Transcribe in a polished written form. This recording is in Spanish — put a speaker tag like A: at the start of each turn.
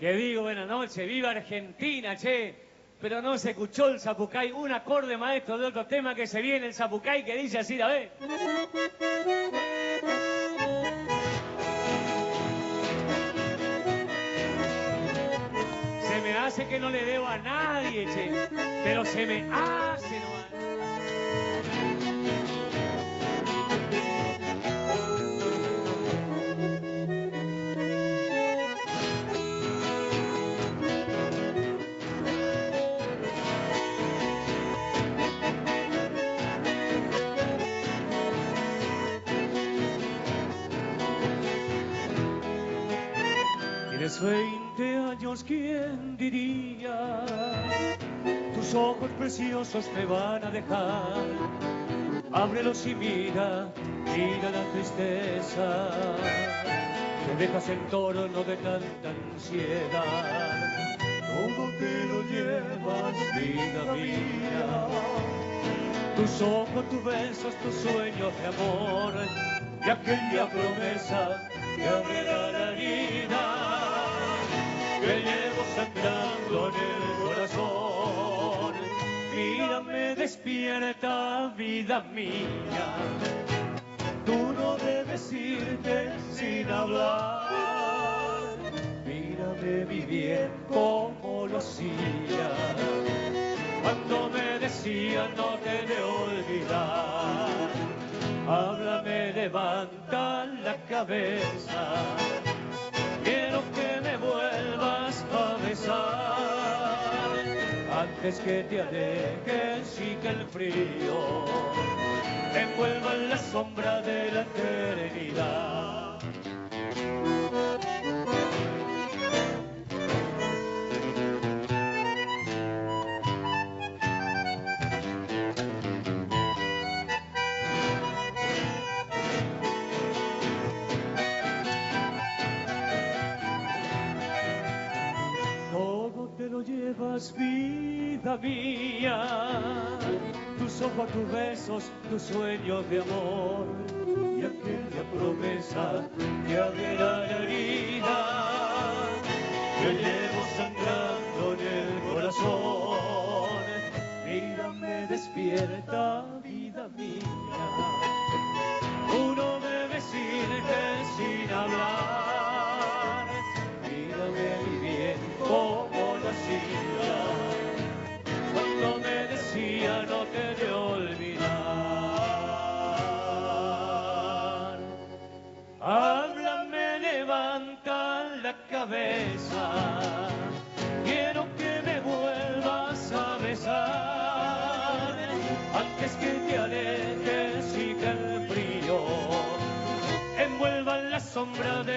A: Que digo, buenas noches, viva Argentina, che. Pero no se escuchó el zapucay, un acorde maestro de otro tema que se viene el zapucay que dice así, a ver. Se me hace que no le debo a nadie, che, pero se me hace nomás. Tienes 20 años, ¿quién diría? Tus ojos preciosos te van a dejar. Ábrelos y mira la tristeza. Te dejas en torno de tanta ansiedad. Todo te lo llevas, vida mía. Tus ojos, tus besos, tus sueños de amor. Y aquella promesa que abrirá la herida que llevo sangrando en el corazón. Mírame despierta, vida mía. Tú no debes irte sin hablar. Mírame mi bien como lo hacía cuando me decía no te he de olvidar. Háblame, levanta la cabeza. Quiero que me vuelvas a besar antes que te alejes y que el frío te envuelva en la sombra de la eternidad. Llevas, vida mía, tus ojos, tus besos, tus sueños de amor y aquella promesa que abrirá la herida que llevo sangrando en el corazón. Mírame despierta, vida mía, tú no debes irte sin hablar. Mírame mi bien como cuando me decía no te he de olvidar. Háblame, levanta la cabeza. Quiero que me vuelvas a besar antes que te alejes y que el frío envuelva en la sombra de